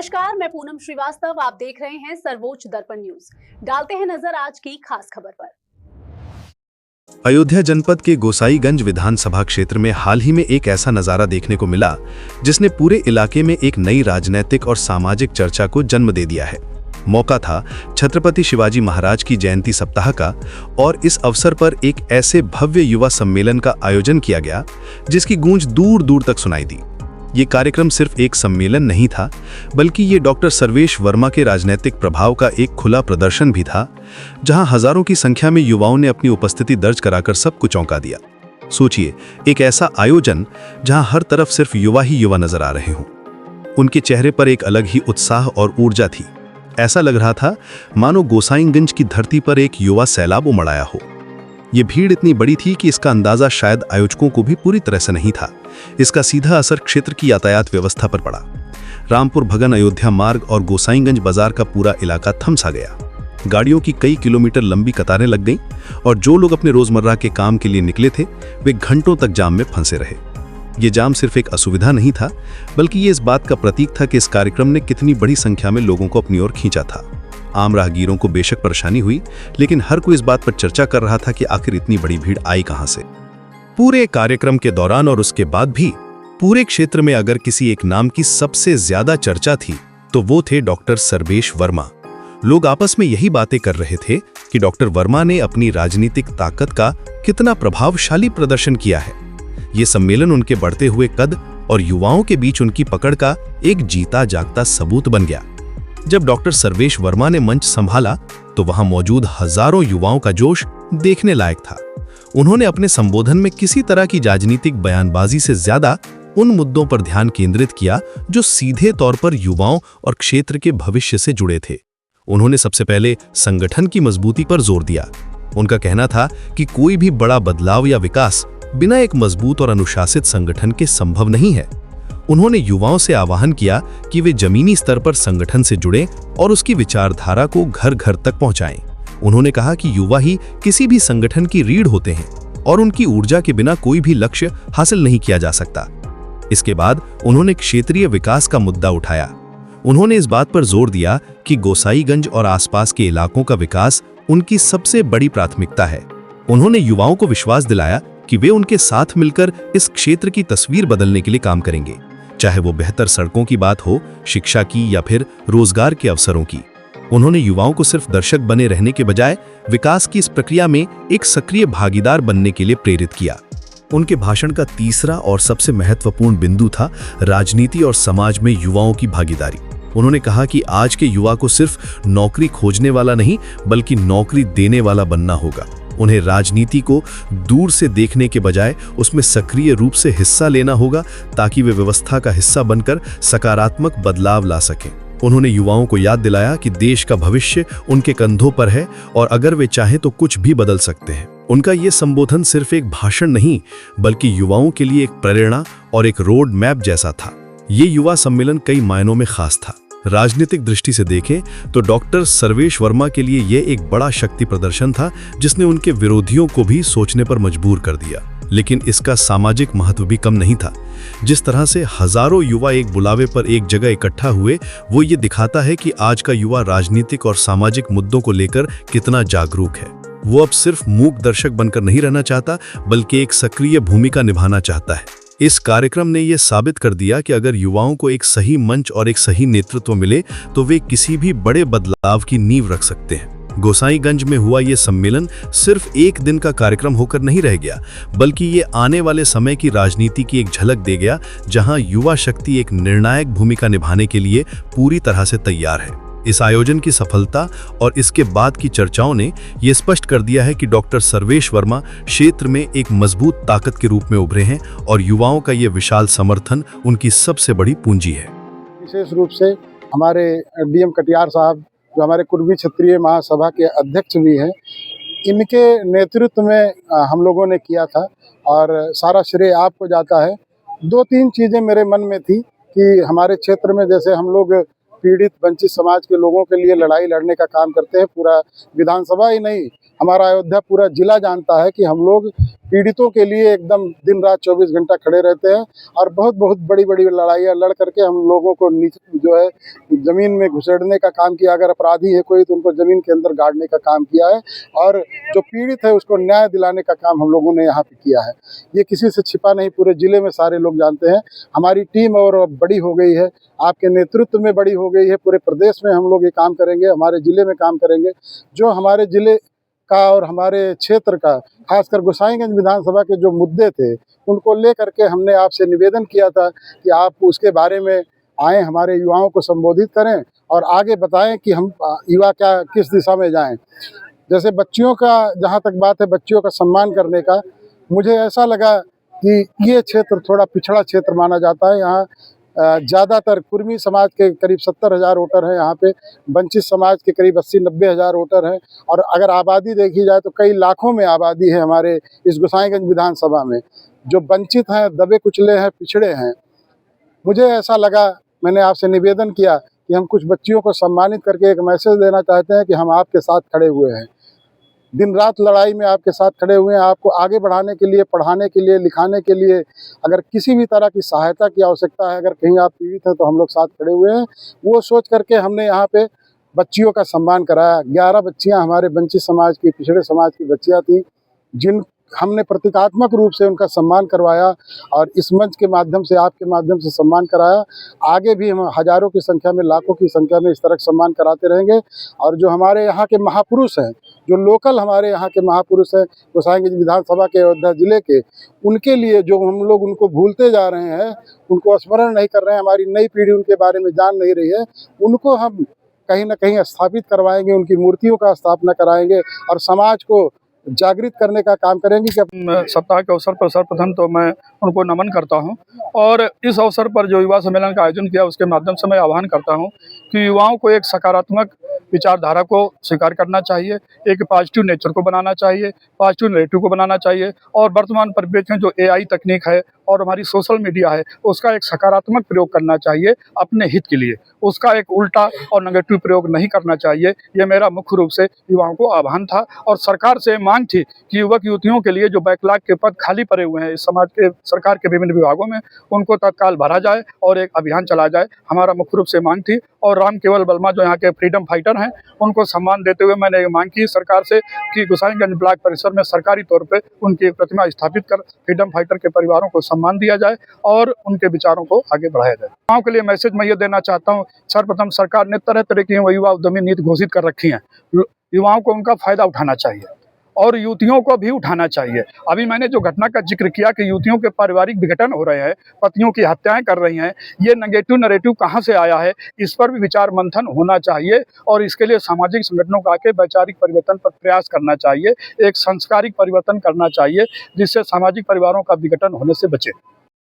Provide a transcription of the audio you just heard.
नमस्कार, मैं पूनम श्रीवास्तव। आप देख रहे हैं सर्वोच्च दर्पण न्यूज। डालते हैं नजर आज की खास खबर पर। अयोध्या जनपद के गोसाईगंज विधानसभा क्षेत्र में हाल ही में एक ऐसा नजारा देखने को मिला जिसने पूरे इलाके में एक नई राजनीतिक और सामाजिक चर्चा को जन्म दे दिया है। मौका था छत्रपति शिवाजी महाराज की जयंती सप्ताह का और इस अवसर पर एक ऐसे भव्य युवा सम्मेलन का आयोजन किया गया जिसकी गूंज दूर दूर तक सुनाई दी। ये कार्यक्रम सिर्फ एक सम्मेलन नहीं था, बल्कि ये डॉक्टर सर्वेश वर्मा के राजनीतिक प्रभाव का एक खुला प्रदर्शन भी था, जहां हजारों की संख्या में युवाओं ने अपनी उपस्थिति दर्ज कराकर सबको चौंका दिया। सोचिए, एक ऐसा आयोजन जहां हर तरफ सिर्फ युवा ही युवा नजर आ रहे हों। उनके चेहरे पर एक अलग ही उत्साह और ऊर्जा थी। ऐसा लग रहा था मानो गोसाईगंज की धरती पर एक युवा सैलाब उमड़ आया हो। ये भीड़ इतनी बड़ी थी कि इसका अंदाजा शायद आयोजकों को भी पूरी तरह से नहीं था। इसका सीधा असर क्षेत्र की यातायात व्यवस्था पर पड़ा। रामपुर भगन अयोध्या मार्ग और गोसाईगंज बाजार का पूरा इलाका थमसा गया। गाड़ियों की कई किलोमीटर लंबी कतारें लग गईं और जो लोग अपने रोजमर्रा के काम के लिए निकले थे वे घंटों तक जाम में फंसे रहे। ये जाम सिर्फ एक असुविधा नहीं था, बल्कि ये इस बात का प्रतीक था कि इस कार्यक्रम ने कितनी बड़ी संख्या में लोगों को अपनी ओर खींचा था। आम राहगीरों को बेशक परेशानी हुई, लेकिन हर कोई इस बात पर चर्चा कर रहा था कि आखिर इतनी बड़ी भीड़ आई कहां से। पूरे कार्यक्रम के दौरान और उसके बाद भी पूरे क्षेत्र में अगर किसी एक नाम की सबसे ज्यादा चर्चा थी तो वो थे डॉक्टर सर्वेश वर्मा। लोग आपस में यही बातें कर रहे थे कि डॉक्टर वर्मा ने अपनी राजनीतिक ताकत का कितना प्रभावशाली प्रदर्शन किया है। ये सम्मेलन उनके बढ़ते हुए कद और युवाओं के बीच उनकी पकड़ का एक जीता जागता सबूत बन गया। जब डॉक्टर सर्वेश वर्मा ने मंच संभाला तो वहां मौजूद हजारों युवाओं का जोश देखने लायक था। उन्होंने अपने संबोधन में किसी तरह की राजनीतिक बयानबाजी से ज्यादा उन मुद्दों पर ध्यान केंद्रित किया जो सीधे तौर पर युवाओं और क्षेत्र के भविष्य से जुड़े थे। उन्होंने सबसे पहले संगठन की मजबूती पर जोर दिया। उनका कहना था कि कोई भी बड़ा बदलाव या विकास बिना एक मजबूत और अनुशासित संगठन के संभव नहीं है। उन्होंने युवाओं से आह्वान किया कि वे जमीनी स्तर पर संगठन से जुड़ें और उसकी विचारधारा को घर घर तक पहुंचाएं। उन्होंने कहा कि युवा ही किसी भी संगठन की रीढ़ होते हैं और उनकी ऊर्जा के बिना कोई भी लक्ष्य हासिल नहीं किया जा सकता। इसके बाद उन्होंने क्षेत्रीय विकास का मुद्दा उठाया। उन्होंने इस बात पर जोर दिया कि गोसाईगंज और आसपास के इलाकों का विकास उनकी सबसे बड़ी प्राथमिकता है। उन्होंने युवाओं को विश्वास दिलाया कि वे उनके साथ मिलकर इस क्षेत्र की तस्वीर बदलने के लिए काम करेंगे, चाहे वो बेहतर सड़कों की बात हो, शिक्षा की या फिर रोजगार के अवसरों की। उन्होंने युवाओं को सिर्फ दर्शक बने रहने के बजाय विकास की इस प्रक्रिया में एक सक्रिय भागीदार बनने के लिए प्रेरित किया। उनके भाषण का तीसरा और सबसे महत्वपूर्ण बिंदु था राजनीति और समाज में युवाओं की भागीदारी। उन्होंने कहा कि आज के युवा को सिर्फ नौकरी खोजने वाला नहीं, बल्कि नौकरी देने वाला बनना होगा। उन्हें राजनीति को दूर से देखने के बजाय उसमें सक्रिय रूप से हिस्सा लेना होगा, ताकि वे व्यवस्था का हिस्सा बनकर सकारात्मक बदलाव ला सकें। उन्होंने युवाओं को याद दिलाया कि देश का भविष्य उनके कंधों पर है और अगर वे चाहें तो कुछ भी बदल सकते हैं। उनका ये संबोधन सिर्फ एक भाषण नहीं, बल्कि युवाओं के लिए एक प्रेरणा और एक रोड मैप जैसा था। ये युवा सम्मेलन कई मायनों में खास था। राजनीतिक दृष्टि से देखें तो डॉक्टर सर्वेश वर्मा के लिए यह एक बड़ा शक्ति प्रदर्शन था, जिसने उनके विरोधियों को भी सोचने पर मजबूर कर दिया। लेकिन इसका सामाजिक महत्व भी कम नहीं था। जिस तरह से हजारों युवा एक बुलावे पर एक जगह इकट्ठा हुए, वो ये दिखाता है कि आज का युवा राजनीतिक और सामाजिक मुद्दों को लेकर कितना जागरूक है। वो अब सिर्फ मूक दर्शक बनकर नहीं रहना चाहता, बल्कि एक सक्रिय भूमिका निभाना चाहता है। इस कार्यक्रम ने यह साबित कर दिया कि अगर युवाओं को एक सही मंच और एक सही नेतृत्व मिले तो वे किसी भी बड़े बदलाव की नींव रख सकते हैं। गोसाईगंज में हुआ यह सम्मेलन सिर्फ एक दिन का कार्यक्रम होकर नहीं रह गया, बल्कि ये आने वाले समय की राजनीति की एक झलक दे गया, जहां युवा शक्ति एक निर्णायक भूमिका निभाने के लिए पूरी तरह से तैयार है। इस आयोजन की सफलता और इसके बाद की चर्चाओं ने यह स्पष्ट कर दिया है कि डॉक्टर सर्वेश वर्मा क्षेत्र में एक मजबूत ताकत के रूप में उभरे हैं और युवाओं का यह विशाल समर्थन उनकी सबसे बड़ी पूंजी है। विशेष रूप से हमारे डीएम कटियार साहब, जो हमारे कुर्मी क्षत्रिय महासभा के अध्यक्ष भी हैं, इनके नेतृत्व में हम लोगों ने किया था और सारा श्रेय आपको जाता है। 2-3 चीज़ें मेरे मन में थी कि हमारे क्षेत्र में जैसे हम लोग पीड़ित वंचित समाज के लोगों के लिए लड़ाई लड़ने का काम करते हैं। पूरा विधानसभा ही नहीं, हमारा अयोध्या पूरा जिला जानता है कि हम लोग पीड़ितों के लिए एकदम दिन रात 24 घंटा खड़े रहते हैं और बहुत बहुत बड़ी बड़ी लड़ाइयाँ लड़ करके हम लोगों को नीचे जो है ज़मीन में घुसेड़ने का काम किया। अगर अपराधी है कोई तो उनको ज़मीन के अंदर गाड़ने का काम किया है और जो पीड़ित है उसको न्याय दिलाने का काम हम लोगों ने यहाँ पे किया है। ये किसी से छिपा नहीं, पूरे ज़िले में सारे लोग जानते हैं। हमारी टीम और बड़ी हो गई है, आपके नेतृत्व में बड़ी हो गई है। पूरे प्रदेश में हम लोग ये काम करेंगे, हमारे ज़िले में काम करेंगे। जो हमारे ज़िले का और हमारे क्षेत्र का खासकर गोसाईगंज विधानसभा के जो मुद्दे थे उनको लेकर के हमने आपसे निवेदन किया था कि आप उसके बारे में आएँ, हमारे युवाओं को संबोधित करें और आगे बताएं कि हम युवा क्या किस दिशा में जाएं। जैसे बच्चियों का जहां तक बात है, बच्चियों का सम्मान करने का, मुझे ऐसा लगा कि ये क्षेत्र थोड़ा पिछड़ा क्षेत्र माना जाता है। यहाँ ज़्यादातर कुर्मी समाज के करीब 70,000 वोटर हैं, यहाँ पे वंचित समाज के करीब 80-90 हज़ार वोटर हैं और अगर आबादी देखी जाए तो कई लाखों में आबादी है हमारे इस गोसाईगंज विधानसभा में। जो वंचित हैं, दबे कुचले हैं, पिछड़े हैं। मुझे ऐसा लगा, मैंने आपसे निवेदन किया कि हम कुछ बच्चियों को सम्मानित करके एक मैसेज देना चाहते हैं कि हम आपके साथ खड़े हुए हैं, दिन रात लड़ाई में आपके साथ खड़े हुए हैं। आपको आगे बढ़ाने के लिए, पढ़ाने के लिए, लिखाने के लिए अगर किसी भी तरह की सहायता की आवश्यकता है, अगर कहीं आप पीड़ित हैं तो हम लोग साथ खड़े हुए हैं। वो सोच करके हमने यहाँ पे बच्चियों का सम्मान कराया। 11 बच्चियाँ हमारे वंचित समाज की, पिछड़े समाज की बच्चियाँ थीं, जिन हमने प्रतीकात्मक रूप से उनका सम्मान करवाया और इस मंच के माध्यम से, आपके माध्यम से सम्मान कराया। आगे भी हम हज़ारों की संख्या में, लाखों की संख्या में इस तरह सम्मान कराते रहेंगे। और जो हमारे यहाँ के महापुरुष हैं, जो लोकल हमारे यहाँ के महापुरुष हैं गोसाईगंज विधानसभा के, अयोध्या जिले के, उनके लिए जो हम लोग उनको भूलते जा रहे हैं, उनको स्मरण नहीं कर रहे हैं, हमारी नई पीढ़ी उनके बारे में जान नहीं रही है, उनको हम कहीं ना कहीं स्थापित करवाएंगे, उनकी मूर्तियों का स्थापना कराएंगे और समाज को जागृत करने का काम करेंगे। कि सप्ताह के अवसर पर सर्वप्रथम तो मैं उनको नमन करता हूं और इस अवसर पर जो युवा सम्मेलन का आयोजन किया उसके माध्यम से मैं आह्वान करता हूं कि युवाओं को एक सकारात्मक विचारधारा को स्वीकार करना चाहिए, एक पॉजिटिव नेचर को बनाना चाहिए, पॉजिटिव नैरेटिव को बनाना चाहिए और वर्तमान परिप्रेक्ष्य में जो AI तकनीक है और हमारी सोशल मीडिया है उसका एक सकारात्मक प्रयोग करना चाहिए अपने हित के लिए, उसका एक उल्टा और नेगेटिव प्रयोग नहीं करना चाहिए। ये मेरा मुख्य रूप से युवाओं को आह्वान था और सरकार से मांग थी कि युवक युवतियों के लिए जो बैकलॉग के पद खाली पड़े हुए हैं इस समाज के, सरकार के विभिन्न विभागों में, उनको तत्काल भरा जाए और एक अभियान चलाया जाए। हमारा मुख्य रूप से मांग थी और राम केवल वर्मा जो यहाँ के फ्रीडम फाइटर हैं उनको सम्मान देते हुए मैंने ये मांग की सरकार से कि गोसाईगंज ब्लॉक परिसर में सरकारी तौर पे उनकी एक प्रतिमा स्थापित कर फ्रीडम फाइटर के परिवारों को सम्मान दिया जाए और उनके विचारों को आगे बढ़ाया जाए। युवाओं के लिए मैसेज मैं ये देना चाहता हूँ, सर्वप्रथम सरकार ने तरह तरह की युवा उद्यमी नीति घोषित कर रखी है। युवाओं को उनका फायदा उठाना चाहिए और युवतियों को भी उठाना चाहिए। अभी मैंने जो घटना का जिक्र किया कि युवतियों के पारिवारिक विघटन हो रहे हैं, पतियों की हत्याएं कर रही हैं, ये नेगेटिव नैरेटिव कहां से आया है, इस पर भी विचार मंथन होना चाहिए और इसके लिए सामाजिक संगठनों का आके वैचारिक परिवर्तन पर प्रयास करना चाहिए, एक संस्कारिक परिवर्तन करना चाहिए जिससे सामाजिक परिवारों का विघटन होने से बचे।